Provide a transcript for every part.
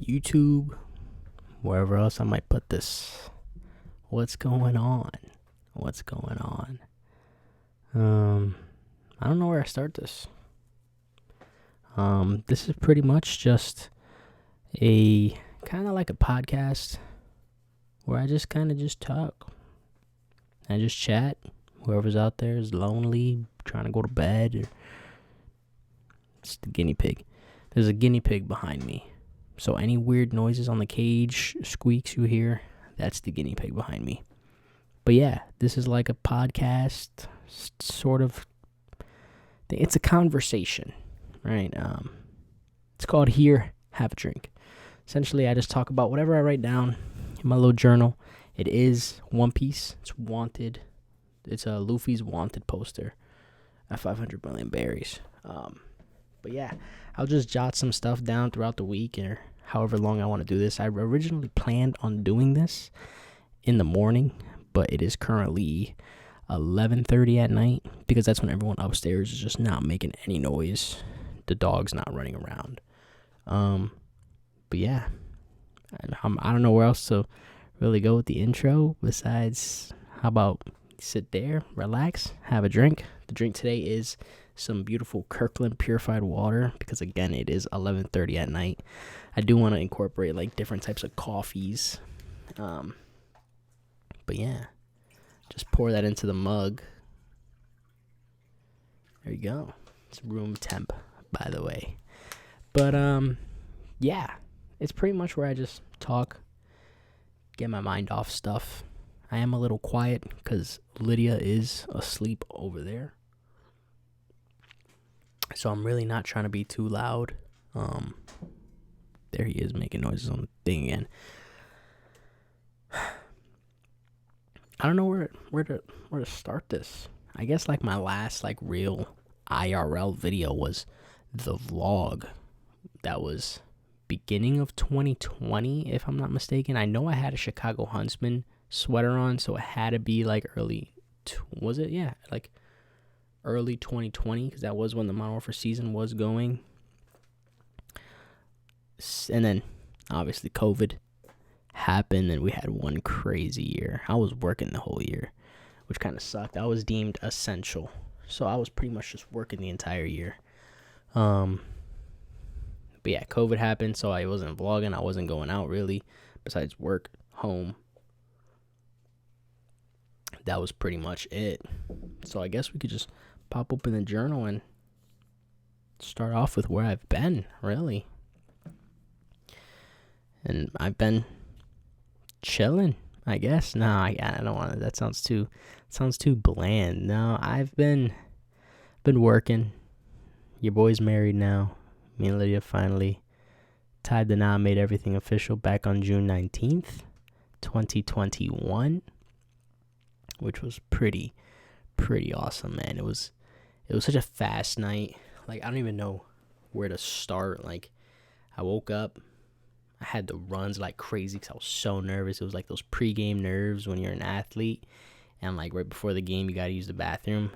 YouTube, wherever else I might put this. What's going on? What's going on? I don't know where I start this. This is pretty much just a kind of like a podcast where I just kind of just talk. I just chat. Whoever's out there is lonely, trying to go to bed. It's the guinea pig. There's a guinea pig behind me. So any weird noises on the cage, squeaks you hear, that's the guinea pig behind me. But yeah, this is like a podcast, sort of. It's a conversation, right? It's called Here, Have a Drink. Essentially, I just talk about whatever I write down in my little journal. It is One Piece. It's wanted. It's a Luffy's wanted poster at 500 million berries. But yeah, I'll just jot some stuff down throughout the week or however long I want to do this. I originally planned on doing this in the morning, but it is currently 11:30 at night because that's when everyone upstairs is just not making any noise. The dog's not running around. But yeah, I don't know where else to really go with the intro besides how about sit there, relax, have a drink. The drink today is some beautiful Kirkland purified water because again it is 11:30 at night. I do want to incorporate like different types of coffees. But yeah, just pour that into the mug. There you go. It's room temp, by the way. But yeah, it's pretty much where I just talk, get my mind off stuff. I am a little quiet because Lydia is asleep over there. So I'm really not trying to be too loud. There he is making noises on the thing again. I don't know where to start this. I guess like my last like real IRL video was the vlog. That was beginning of 2020, if I'm not mistaken. I know I had a Chicago Huntsman sweater on, so it had to be like early. Was it? Yeah, like early 2020, because that was when the Modern Warfare season was going. And then obviously COVID happened and we had one crazy year. I was working the whole year, which kind of sucked. I was deemed essential, so I was pretty much just working the entire year. But yeah, COVID happened, so I wasn't vlogging. I wasn't going out really, besides work, home. That was pretty much it. So I guess we could just pop open the journal and start off with where I've been, really. And I've been chilling, I guess. No, I don't want to. That sounds too bland. No, I've been working. Your boy's married now. Me and Lydia finally tied the knot, made everything official back on June 19th, 2021, which was pretty awesome, man. It was such a fast night. Like, I don't even know where to start. Like, I woke up, I had the runs like crazy because I was so nervous. It was like those pregame nerves when you're an athlete, and like right before the game, you got to use the bathroom.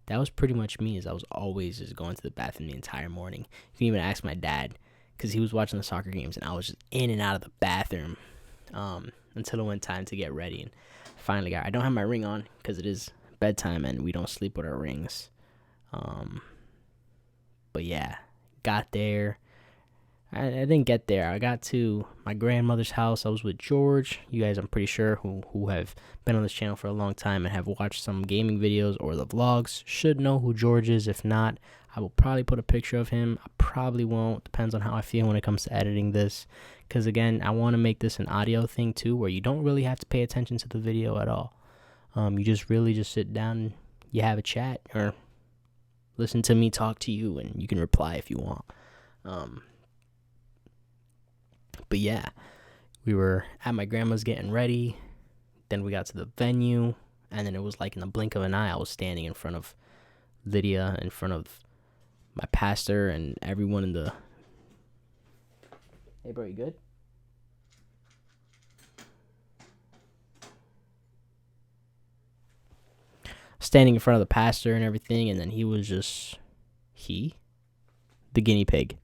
That was pretty much me, as I was always just going to the bathroom the entire morning. You can even ask my dad, because he was watching the soccer games, and I was just in and out of the bathroom until it went time to get ready. And finally I don't have my ring on, because it is bedtime, and we don't sleep with our rings. But yeah, got there. I didn't get there. I got to my grandmother's house. I was with George. You guys, I'm pretty sure, who have been on this channel for a long time and have watched some gaming videos or the vlogs, should know who George is. If not, I will probably put a picture of him. I probably won't. Depends on how I feel when it comes to editing this. Because, again, I want to make this an audio thing, too, where you don't really have to pay attention to the video at all. You just really just sit down and you have a chat or listen to me talk to you, and you can reply if you want. But yeah, we were at my grandma's getting ready. Then we got to the venue, and then it was like in the blink of an eye, I was standing in front of Lydia, in front of my pastor, and everyone in the... Hey, bro, you good? Standing in front of the pastor and everything, and then he was just... The guinea pig.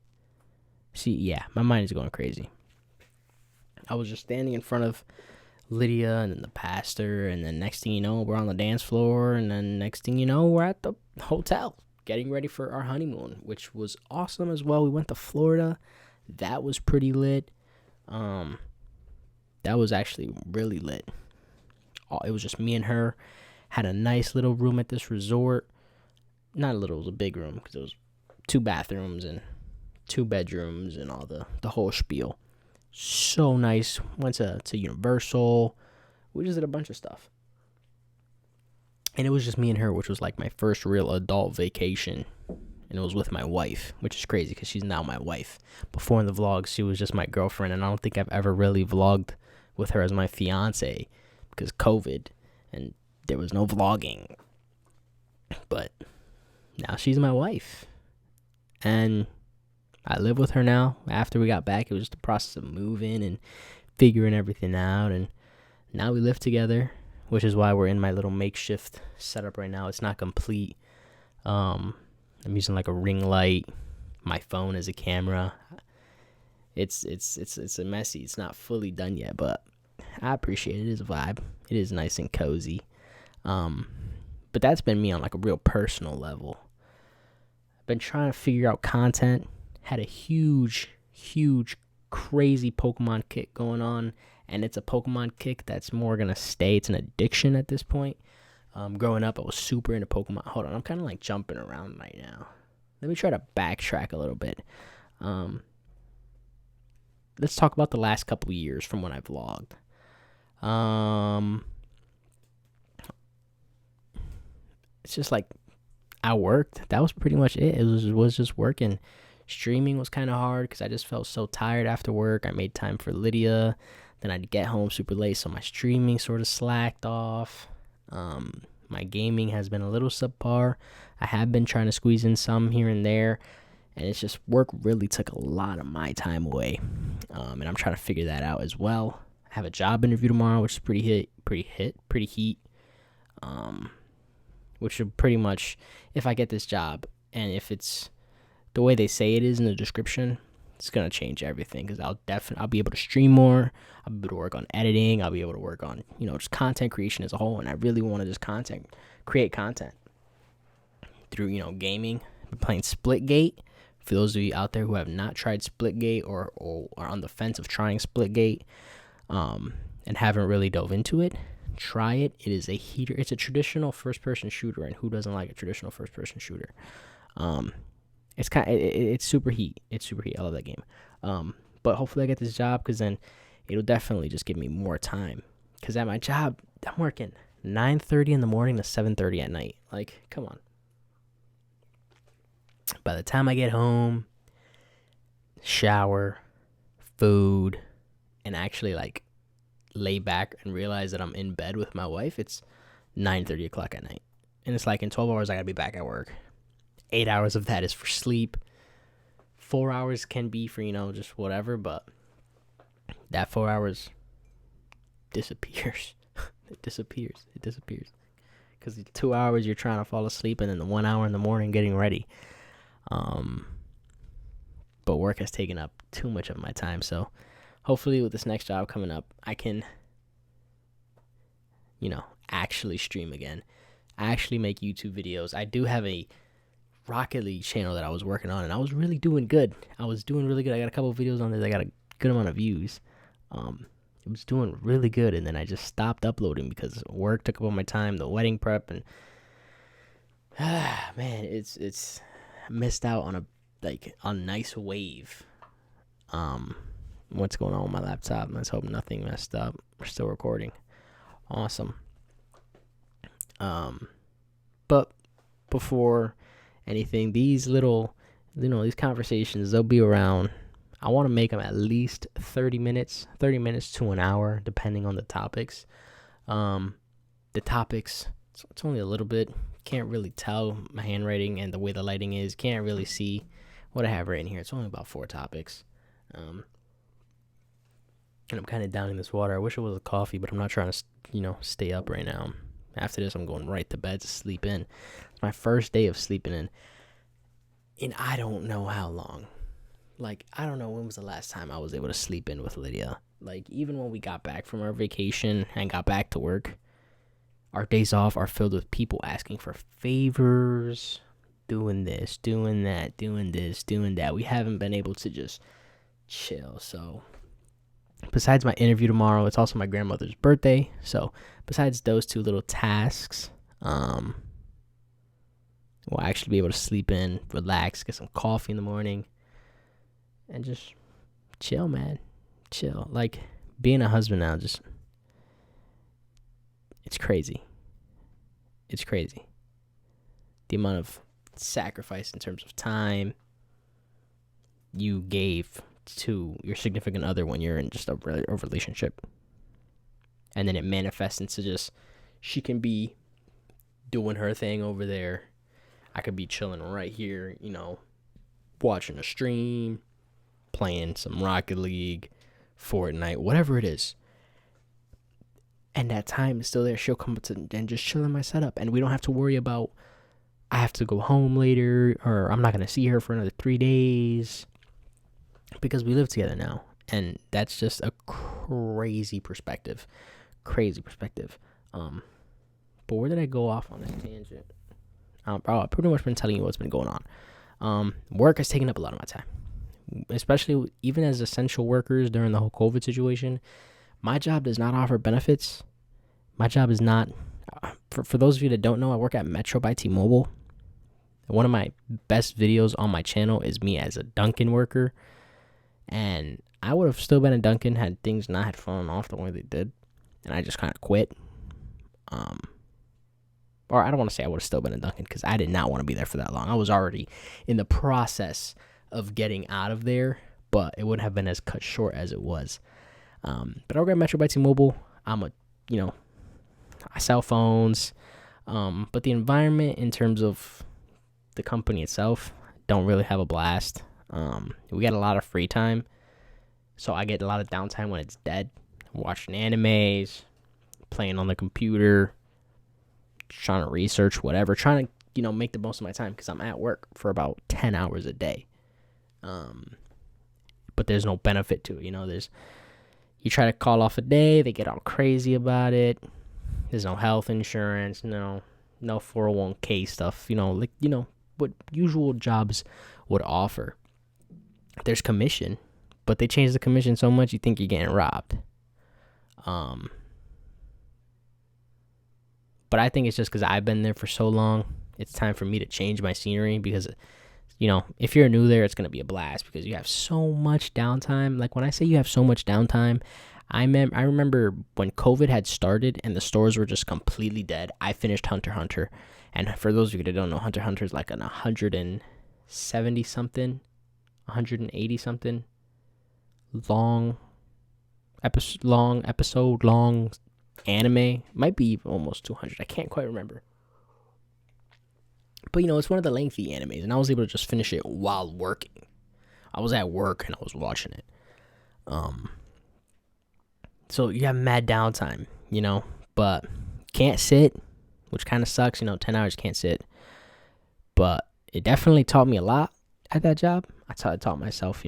See, yeah, my mind is going crazy. I was just standing in front of Lydia and then the pastor, and then next thing you know, we're on the dance floor, and then next thing you know, we're at the hotel getting ready for our honeymoon, which was awesome as well. We went to Florida. That was pretty lit. That was actually really lit. It was just me and her. Had a nice little room at this resort. Not a little, it was a big room because it was 2 bathrooms and 2 bedrooms and all the whole spiel. So nice. Went to Universal. We just did a bunch of stuff. And it was just me and her, which was like my first real adult vacation. And it was with my wife, which is crazy because she's now my wife. Before in the vlogs, she was just my girlfriend. And I don't think I've ever really vlogged with her as my fiance because COVID. And there was no vlogging. But now she's my wife. And I live with her now. After we got back, it was just the process of moving and figuring everything out. And now we live together, which is why we're in my little makeshift setup right now. It's not complete. I'm using like a ring light. My phone is a camera. It's a messy. It's not fully done yet, but I appreciate it. It is a vibe. It is nice and cozy. But that's been me on like a real personal level. I've been trying to figure out content. Had a huge, crazy Pokemon kick going on, and it's a Pokemon kick that's more gonna stay. It's an addiction at this point. Growing up, I was super into Pokemon. Hold on, I'm kind of like jumping around right now. Let me try to backtrack a little bit. Let's talk about the last couple years from when I vlogged. It's just like I worked. That was pretty much it. It was just working. Streaming was kind of hard because I just felt so tired after work. I made time for Lydia. Then I'd get home super late, so my streaming sort of slacked off. My gaming has been a little subpar. I have been trying to squeeze in some here and there, and it's just work really took a lot of my time away. And I'm trying to figure that out as well. I have a job interview tomorrow, which is pretty heat. Which should pretty much, if I get this job, and if it's the way they say it is in the description, it's gonna change everything because I'll be able to stream more. I'll be able to work on editing. I'll be able to work on just content creation as a whole. And I really want to just create content through gaming. I've been playing Splitgate. For those of you out there who have not tried Splitgate or are on the fence of trying Splitgate, and haven't really dove into it, try it. It is a heater. It's a traditional first-person shooter, and who doesn't like a traditional first-person shooter? It's super heat. It's super heat. I love that game. But hopefully I get this job because then it'll definitely just give me more time. Because at my job, I'm working 9:30 in the morning to 7:30 at night. Like, come on. By the time I get home, shower, food, and actually like lay back and realize that I'm in bed with my wife, it's 9:30 o'clock at night. And it's like in 12 hours I gotta be back at work. 8 hours of that is for sleep. 4 hours can be for just whatever, but that 4 hours disappears. It disappears because the 2 hours you're trying to fall asleep, and then the 1 hour in the morning getting ready. But work has taken up too much of my time, so hopefully with this next job coming up, I can, actually stream again, actually make YouTube videos. I do have a Rocket League channel that I was working on, and I was really doing good. I got a couple of videos on there that got a good amount of views. It was doing really good, and then I just stopped uploading because work took up all my time, the wedding prep, and man, it's missed out on a nice wave. What's going on with my laptop? Let's hope nothing messed up. We're still recording. Awesome. But before anything, these little, these conversations, they'll be around. I want to make them at least 30 minutes to an hour, depending on the topics. The topics, it's only a little bit. Can't really tell my handwriting and the way the lighting is. Can't really see what I have right in here. It's only about 4 topics. And I'm kind of downing this water. I wish it was a coffee, but I'm not trying to, stay up right now. After this, I'm going right to bed to sleep in. It's my first day of sleeping in I don't know how long. Like, I don't know when was the last time I was able to sleep in with Lydia. Like, even when we got back from our vacation and got back to work, our days off are filled with people asking for favors, doing this, doing that, doing this, doing that. We haven't been able to just chill. So, besides my interview tomorrow, it's also my grandmother's birthday. So, besides those two little tasks, we'll actually be able to sleep in, relax, get some coffee in the morning, and just chill, man. Chill. Like, being a husband now, just, it's crazy. It's crazy. The amount of sacrifice in terms of time you gave to your significant other when you're in just a relationship. And then it manifests into just, she can be doing her thing over there. I could be chilling right here, watching a stream, playing some Rocket League, Fortnite, whatever it is. And that time is still there. She'll come to and just chill in my setup. And we don't have to worry about, I have to go home later, or I'm not going to see her for another 3 days. Because we live together now. And that's just a crazy perspective. But where did I go off on this tangent? I've pretty much been telling you what's been going on. Work has taken up a lot of my time. Especially even as essential workers during the whole COVID situation. My job does not offer benefits. My job is not, for those of you that don't know, I work at Metro by T-Mobile. One of my best videos on my channel is me as a Dunkin' worker. And I would have still been a Dunkin' had things not had fallen off the way they did. And I just kind of quit. Or I don't want to say I would have still been a Dunkin' because I did not want to be there for that long. I was already in the process of getting out of there, but it wouldn't have been as cut short as it was. But I work at Metro by T-Mobile. I sell phones. But the environment in terms of the company itself, don't really have a blast. We get a lot of free time. So I get a lot of downtime when it's dead. Watching animes, playing on the computer, trying to research whatever, trying to, make the most of my time because I'm at work for about 10 hours a day. But there's no benefit to it. You try to call off a day, they get all crazy about it. There's no health insurance, no 401k stuff, what usual jobs would offer. There's commission, but they change the commission so much you think you're getting robbed. But I think it's just because I've been there for so long, it's time for me to change my scenery because, if you're new there, it's going to be a blast because you have so much downtime. Like when I say you have so much downtime, I remember when COVID had started and the stores were just completely dead. I finished Hunter x Hunter. And for those of you that don't know, Hunter x Hunter is like an 170-something, 180-something long episode, long anime. Might be almost 200. I can't quite remember. But, it's one of the lengthy animes, and I was able to just finish it while working. I was at work, and I was watching it. So you have mad downtime, but can't sit, which kind of sucks, 10 hours can't sit. But it definitely taught me a lot at that job. I taught myself,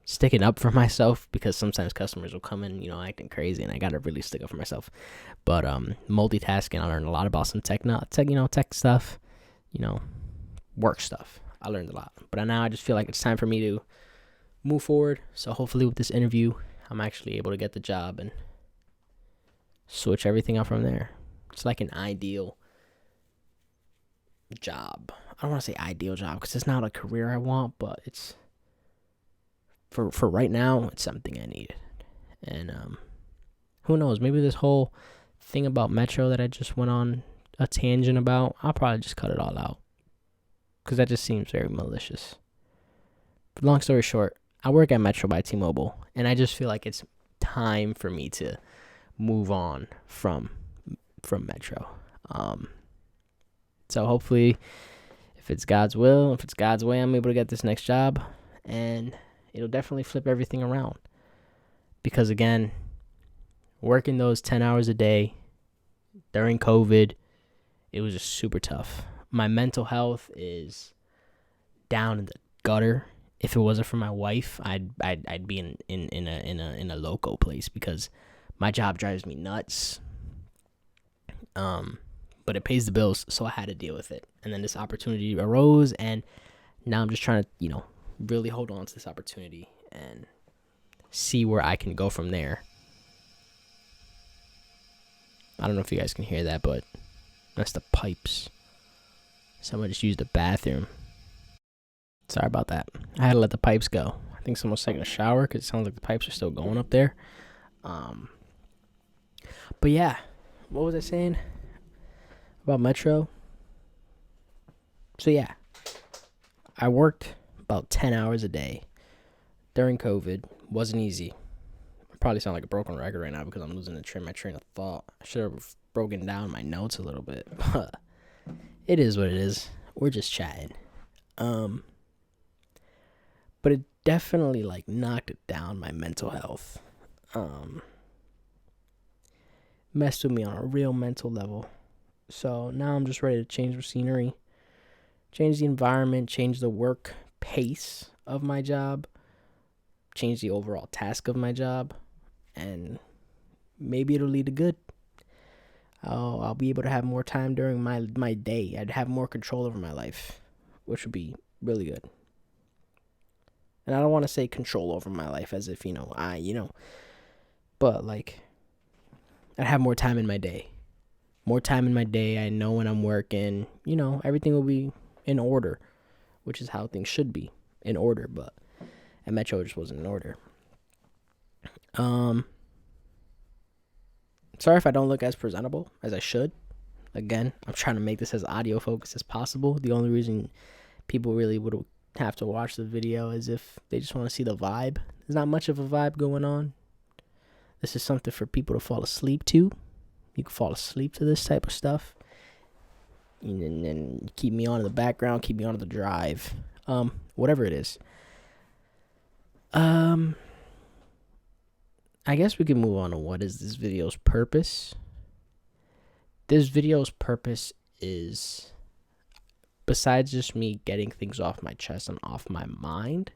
sticking up for myself because sometimes customers will come in, acting crazy, and I got to really stick up for myself. But multitasking, I learned a lot about some tech stuff. Work stuff. I learned a lot. But now I just feel like it's time for me to move forward. So hopefully with this interview, I'm actually able to get the job and switch everything up from there. It's like an ideal job. I don't want to say ideal job because it's not a career I want, but it's for right now, it's something I need. And who knows? Maybe this whole thing about Metro that I just went on a tangent about, I'll probably just cut it all out because that just seems very malicious. But long story short, I work at Metro by T-Mobile, and I just feel like it's time for me to move on from Metro. So hopefully, if it's God's will, if it's God's way, I'm able to get this next job, and it'll definitely flip everything around. Because again, working those 10 hours a day during COVID, it was just super tough. My mental health is down in the gutter. if it wasn't for my wife, I'd be in a loco place because my job drives me nuts. But it pays the bills, so I had to deal with it. And then this opportunity arose, and now I'm just trying to, really hold on to this opportunity and see where I can go from there. I don't know if you guys can hear that, but that's the pipes. Someone just used the bathroom. Sorry about that. I had to let the pipes go. I think someone's taking a shower because it sounds like the pipes are still going up there. But yeah, what was I saying about Metro? So yeah, I worked about 10 hours a day during COVID. Wasn't easy. I probably sound like a broken record right now because I'm losing my train of thought. I should have broken down my notes a little bit. But it is what it is. We're just chatting. But it definitely knocked it down my mental health. Messed with me on a real mental level. So now I'm just ready to change the scenery, change the environment, change the work pace of my job, change the overall task of my job, and maybe it'll lead to good. I'll be able to have more time during my day. I'd have more control over my life, which would be really good. And I don't want to say control over my life as if, but I'd have more time in my day. More time in my day. I know when I'm working, everything will be in order, which is how things should be, in order. But at Metro, it just wasn't in order. Sorry if I don't look as presentable as I should. Again, I'm trying to make this as audio focused as possible. The only reason people really would have to watch the video is if they just want to see the vibe. There's not much of a vibe going on. This is something for people to fall asleep to. You can fall asleep to this type of stuff. And then keep me on in the background, keep me on the drive. Whatever it is. I guess we can move on to what is this video's purpose. This video's purpose is, besides just me getting things off my chest and off my mind,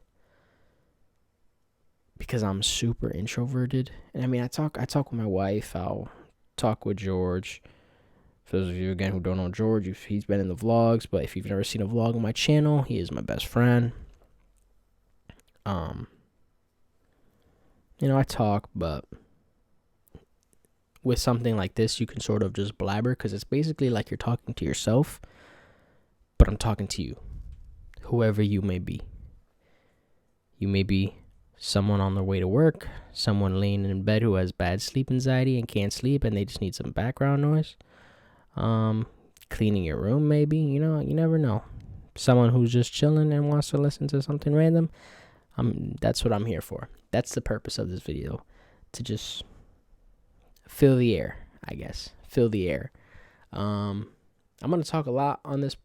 because I'm super introverted. And I talk with my wife. I'll talk with George. For those of you, again, who don't know George, he's been in the vlogs. But if you've never seen a vlog on my channel, he is my best friend. I talk, but with something like this, you can sort of just blabber because it's basically like you're talking to yourself, but I'm talking to you, whoever you may be. You may be someone on their way to work, someone laying in bed who has bad sleep anxiety and can't sleep and they just need some background noise. Cleaning your room, maybe, you never know. Someone who's just chilling and wants to listen to something random. That's what I'm here for. That's the purpose of this video, to just fill the air, I guess. Fill the air. I'm going to talk a lot on this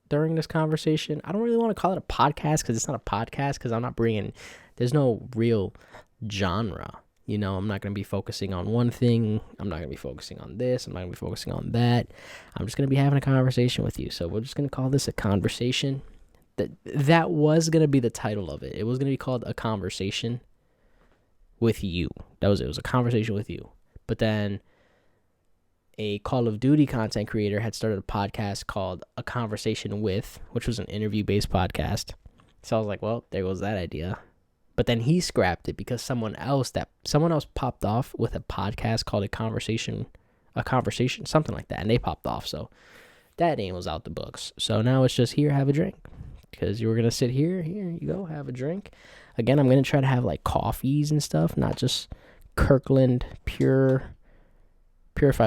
during this conversation. I don't really want to call it a podcast because it's not a podcast because there's no real genre. I'm not going to be focusing on one thing. I'm not going to be focusing on this. I'm not going to be focusing on that. I'm just going to be having a conversation with you. So we're just going to call this a conversation. That was going to be the title of it. It was going to be called A Conversation with You. That was it. It was a conversation with you. But then a Call of Duty content creator had started a podcast called A Conversation With, which was an interview-based podcast. So I was like, well, there goes that idea. But then he scrapped it because someone else popped off with a podcast called A Conversation, something like that, and they popped off. So that name was out the books. So now it's just here, have a drink. Because you were going to sit here you go, have a drink. Again, I'm going to try to have coffees and stuff, not just Kirkland purified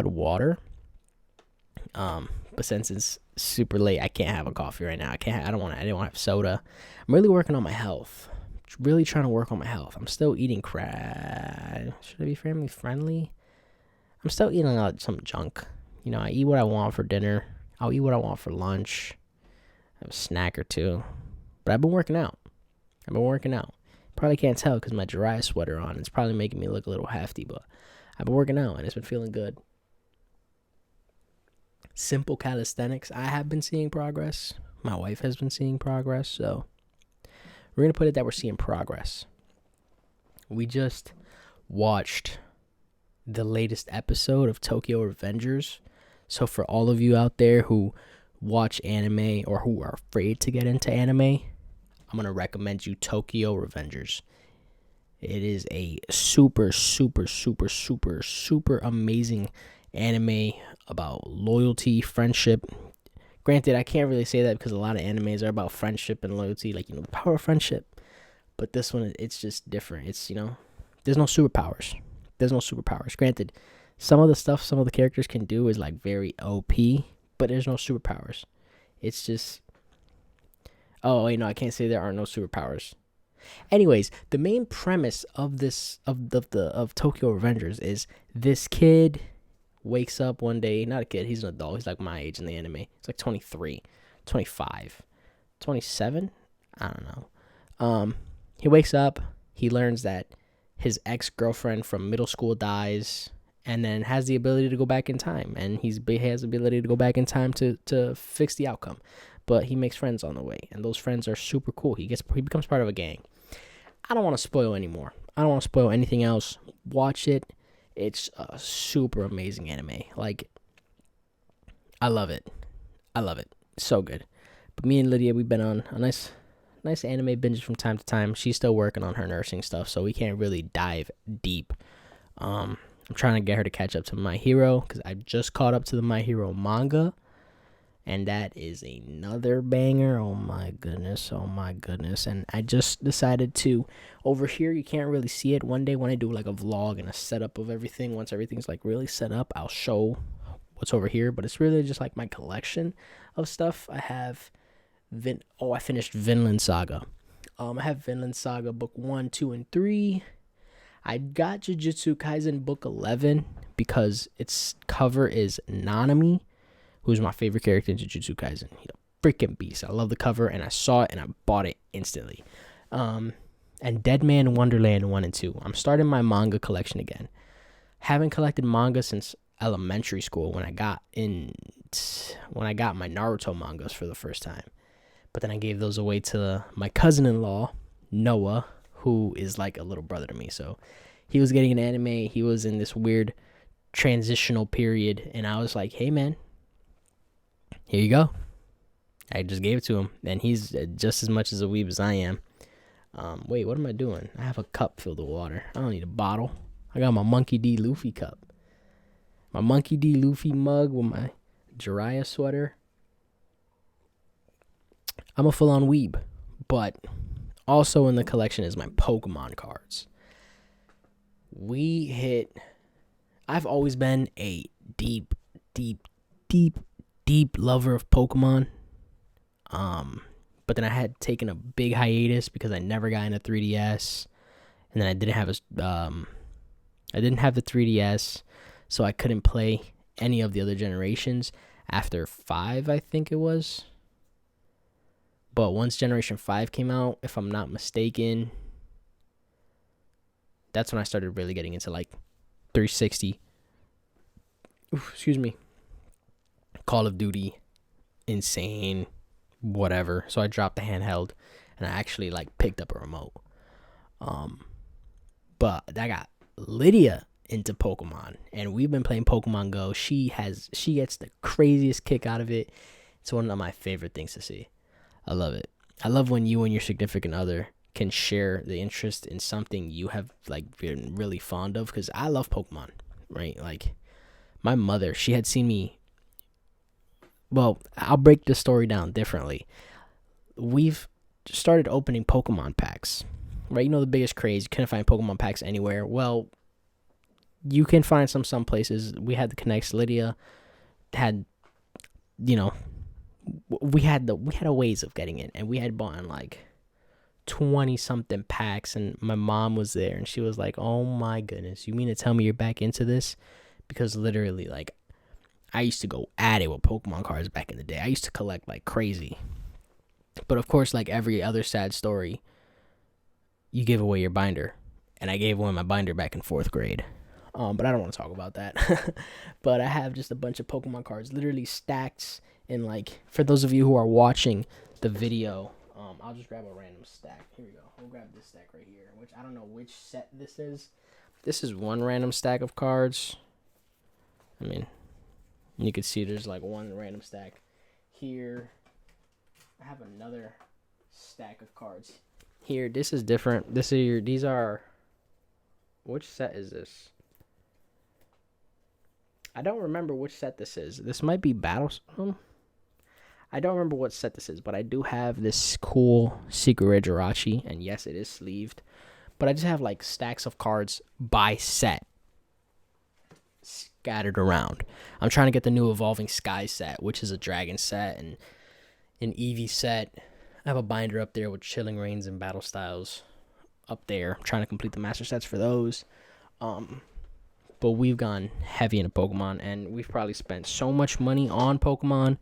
water. But since it's super late, I can't have a coffee right now. I didn't want to have soda. I'm really working on my health. Really trying to work on my health. I'm still eating crap. Should I be family friendly? I'm still eating some junk. I eat what I want for dinner. I'll eat what I want for lunch. Have a snack or two. But I've been working out. Probably can't tell because my dry sweater on. It's probably making me look a little hefty, but I've been working out and it's been feeling good. Simple calisthenics. I have been seeing progress. My wife has been seeing progress, so We're going to put it that we're seeing progress. We just watched the latest episode of Tokyo Revengers. So for all of you out there who watch anime or who are afraid to get into anime, I'm going to recommend you Tokyo Revengers. It is a super, super, super, super, super amazing anime about loyalty, friendship. Granted, I can't really say that because a lot of animes are about friendship and loyalty, like, the power of friendship. But this one, it's just different. It's, there's no superpowers. Granted, some of the stuff some of the characters can do is like very OP, but there's no superpowers. It's just, oh wait, no, I can't say there are no superpowers. Anyways, the main premise of Tokyo Revengers is this kid wakes up one day, not a kid, he's an adult, he's like my age in the anime. He's like 23, 25, 27, I don't know. He wakes up, he learns that his ex-girlfriend from middle school dies, and then has the ability to go back in time, and he has the ability to go back in time to fix the outcome. But he makes friends on the way, and those friends are super cool. He becomes part of a gang. I don't want to spoil anymore. I don't want to spoil anything else. Watch it. It's a super amazing anime. Like, I love it. So good. But me and Lydia, we've been on a nice anime binge from time to time. She's still working on her nursing stuff, so we can't really dive deep. I'm trying to get her to catch up to My Hero, because I just caught up to the My Hero manga, and that is another banger. Oh my goodness. And I just decided to, over here, you can't really see it. One day when I do like a vlog and a setup of everything, once everything's like really set up, I'll show what's over here. But it's really just like my collection of stuff. I have I finished Vinland Saga. I have Vinland Saga book 1, 2, and 3. I got Jujutsu Kaisen book 11 because its cover is Nanami, who's my favorite character in Jujutsu Kaisen. He's a freaking beast. I love the cover, and I saw it, and I bought it instantly. And Dead Man Wonderland 1 and 2. I'm starting my manga collection again. Haven't collected manga since elementary school when I got my Naruto mangas for the first time. But then I gave those away to my cousin-in-law, Noah, who is like a little brother to me. So he was getting an anime. He was in this weird transitional period, and I was like, hey, man, here you go. I just gave it to him, and he's just as much as a weeb as I am. Wait, what am I doing? I have a cup filled with water. I don't need a bottle. I got my Monkey D. Luffy cup. My Monkey D. Luffy mug with my Jiraiya sweater. I'm a full-on weeb, but also in the collection is my Pokemon cards. I've always been a deep lover of Pokemon. But then I had taken a big hiatus because I never got into 3DS, and then I didn't have the 3DS, so I couldn't play any of the other generations after 5, I think it was. But once Generation 5 came out, if I'm not mistaken, that's when I started really getting into like 360. Call of Duty, insane, whatever. So I dropped the handheld and I actually like picked up a remote. But I got Lydia into Pokemon, and we've been playing Pokemon Go. She gets the craziest kick out of it. It's one of my favorite things to see. I love it. I love when you and your significant other can share the interest in something you have like been really fond of, because I love Pokemon, right? Like, my mother, she had seen me. Well, I'll break the story down differently. We've started opening Pokemon packs, right? You know, the biggest craze, you couldn't find Pokemon packs anywhere. Well, you can find some places. We had the Connects. Lydia had, we had a ways of getting it, and we had bought like 20 something packs, and my mom was there, and she was like, oh my goodness, you mean to tell me you're back into this? Because literally, like, I used to go at it with Pokemon cards back in the day. I used to collect like crazy. But of course, like every other sad story, you give away your binder, and I gave away my binder back in 4th grade. But I don't want to talk about that. But I have just a bunch of Pokemon cards, literally stacked in, like, for those of you who are watching the video, I'll just grab a random stack. Here we go. We'll grab this stack right here, which I don't know which set this is. This is one random stack of cards. I mean, you can see there's like one random stack here. I have another stack of cards here. This is different. These are. Which set is this? I don't remember which set this is. This might be Battlestone. I don't remember what set this is, but I do have this cool Secret Rare Jirachi, and yes, it is sleeved. But I just have like stacks of cards by set scattered around. I'm trying to get the new Evolving Sky set, which is a Dragon set, and an Eevee set. I have a binder up there with Chilling Reigns and Battle Styles up there. I'm trying to complete the master sets for those. But we've gone heavy into Pokemon, and we've probably spent so much money on Pokemon.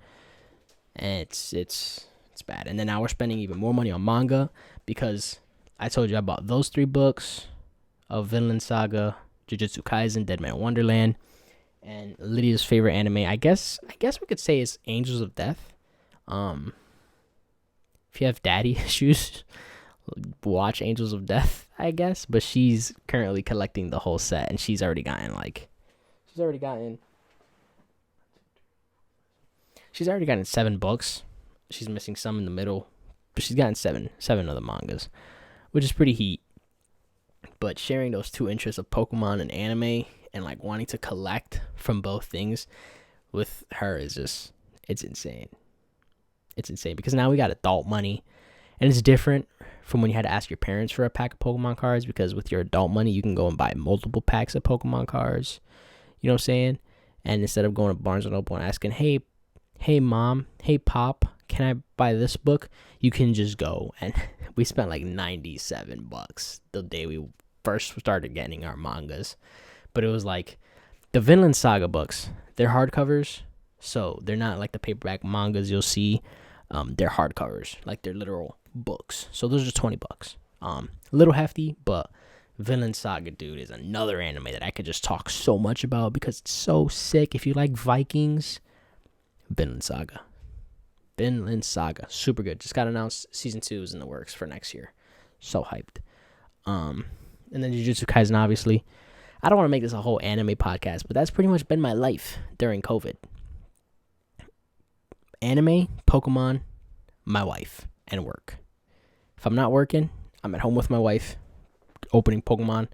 And it's bad. And then now we're spending even more money on manga because I told you I bought those 3 books of Vinland Saga, Jujutsu Kaisen, Dead Man Wonderland, and Lydia's favorite anime. I guess we could say is Angels of Death. If you have daddy issues, watch Angels of Death, I guess. But she's currently collecting the whole set, and she's already gotten 7 books. She's missing some in the middle, but she's gotten seven of the mangas, which is pretty heat. But sharing those 2 interests of Pokemon and anime, and like wanting to collect from both things with her is just, it's insane. It's insane because now we got adult money, and it's different from when you had to ask your parents for a pack of Pokemon cards, because with your adult money, you can go and buy multiple packs of Pokemon cards. You know what I'm saying? And instead of going to Barnes & Noble and asking, hey mom, hey pop, can I buy this book? You can just go. And we spent like $97 the day we first started getting our mangas. But it was like the Vinland Saga books, they're hardcovers, so they're not like the paperback mangas you'll see. They're hardcovers, like they're literal books. So those are $20. A little hefty, but Vinland Saga, dude, is another anime that I could just talk so much about because it's so sick. If you like Vikings, Vinland Saga, super good. Just got announced. Season 2 is in the works for next year. So hyped. And then Jujutsu Kaisen, obviously. I don't want to make this a whole anime podcast, but that's pretty much been my life during COVID. Anime, Pokemon, my wife, and work. If I'm not working, I'm at home with my wife, opening Pokemon,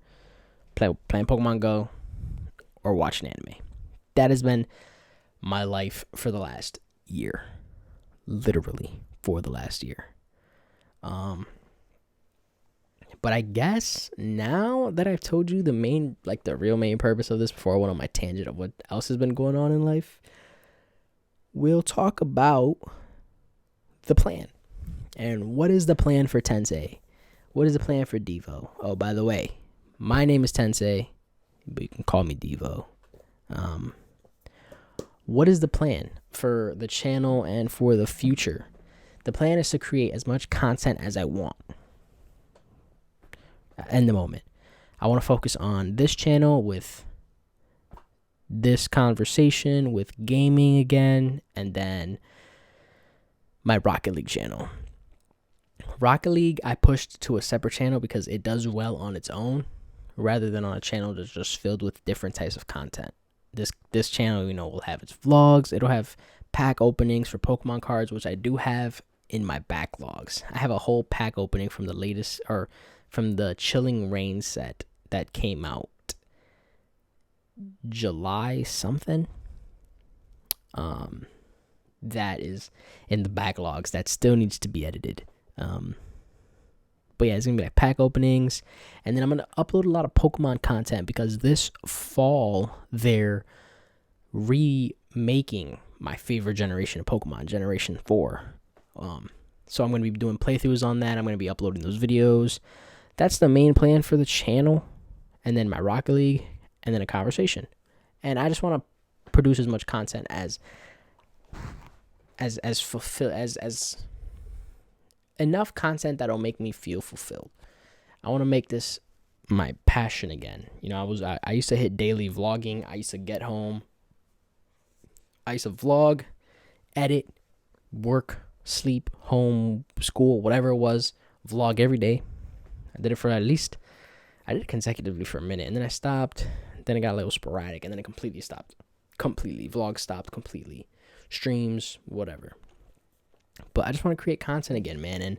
playing Pokemon Go, or watching anime. That has been my life for the last year. Literally for the last year. But I guess now that I've told you the real main purpose of this before I went on my tangent of what else has been going on in life, we'll talk about the plan. And what is the plan for Tensei? What is the plan for Devo? Oh, by the way, my name is Tensei, but you can call me Devo. What is the plan for the channel and for the future? The plan is to create as much content as I want. In the moment, I want to focus on this channel with this conversation, with gaming again, and then my Rocket League channel. Rocket League, I pushed to a separate channel because it does well on its own, rather than on a channel that's just filled with different types of content. This channel, will have its vlogs. It'll have pack openings for Pokemon cards, which I do have in my backlogs. I have a whole pack opening from the latest, or from the Chilling Reigns set that came out July something. That is in the backlogs. That still needs to be edited. But yeah, it's going to be like pack openings. And then I'm going to upload a lot of Pokemon content because this fall they're remaking my favorite generation of Pokemon, Generation 4. So I'm going to be doing playthroughs on that. I'm going to be uploading those videos. That's the main plan for the channel. And then my Rocket League, and then a conversation. And I just want to produce as much content as enough content that'll make me feel fulfilled. I want to make this my passion again. I used to hit daily vlogging. I used to get home. I used to vlog, edit, work, sleep, home, school, whatever it was, vlog every day. I did it consecutively for a minute, and then I stopped. Then it got a little sporadic, and then it completely stopped. Vlog stopped completely. Streams, whatever. But I just want to create content again, man. And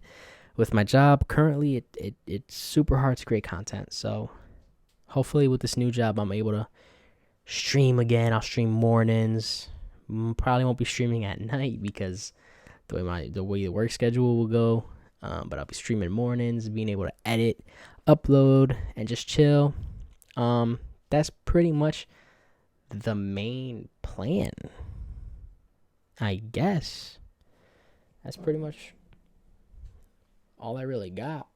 with my job currently, it's super hard to create content. So hopefully with this new job, I'm able to stream again. I'll stream mornings. Probably won't be streaming at night because the way the work schedule will go. But I'll be streaming mornings, being able to edit, upload, and just chill. That's pretty much the main plan, I guess. That's pretty much all I really got.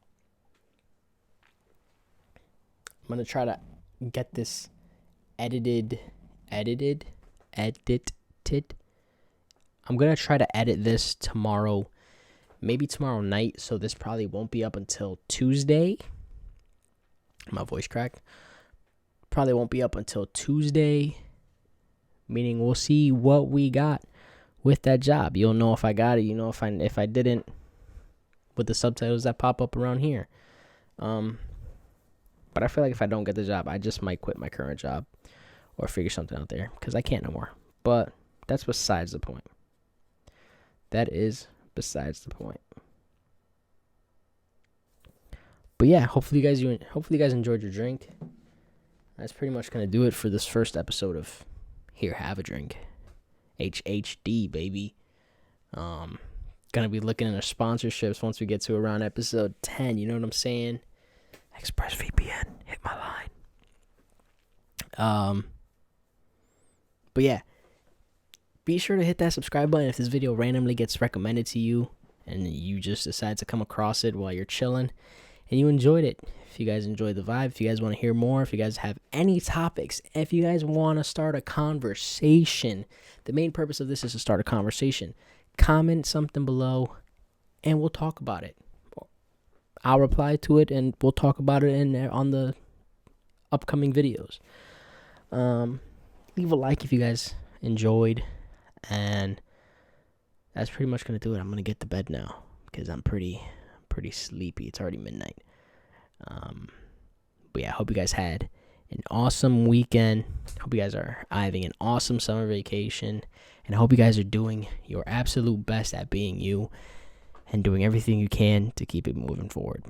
I'm going to try to get this edited. I'm going to try to edit this tomorrow, maybe tomorrow night, so this probably won't be up until Tuesday. My voice cracked. Probably won't be up until Tuesday, meaning we'll see what we got with that job. You'll know if I got it. You know if I didn't, with the subtitles that pop up around here. But I feel like if I don't get the job, I just might quit my current job or figure something out there because I can't no more. But that's besides the point. That is besides the point. But yeah, hopefully you guys enjoyed your drink. That's pretty much gonna do it for this first episode of Here, Have a Drink. HHD, baby. Gonna be looking into sponsorships once we get to around episode 10. You know what I'm saying? ExpressVPN, hit my line. But yeah, be sure to hit that subscribe button if this video randomly gets recommended to you and you just decide to come across it while you're chilling and you enjoyed it. If you guys enjoyed the vibe, if you guys want to hear more, if you guys have any topics, if you guys want to start a conversation, the main purpose of this is to start a conversation. Comment something below and we'll talk about it. I'll reply to it and we'll talk about it on the upcoming videos. Leave a like if you guys enjoyed, and that's pretty much gonna do it. I'm gonna get to bed now because I'm pretty sleepy. It's already midnight. But yeah, I hope you guys had an awesome weekend. Hope you guys are having an awesome summer vacation, and I hope you guys are doing your absolute best at being you and doing everything you can to keep it moving forward.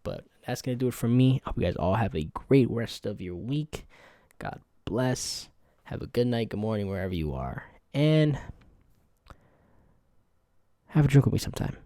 But that's gonna do it from me. I hope you guys all have a great rest of your week. God bless. Have a good night, good morning, wherever you are. And have a drink with me sometime.